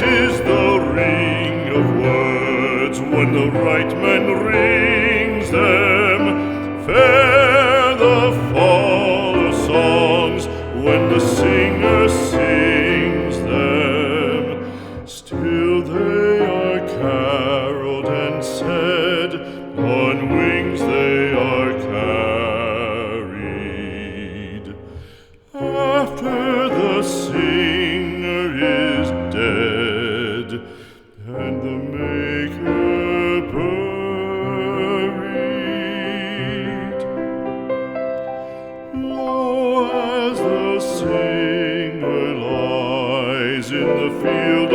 is the ring of words when the right man rings them. Fair the fall of songs when the singer sings them. Still they are caroled and said, on wings they are carried. After the singer is dead and the maker buried, lo, as the singer lies in the field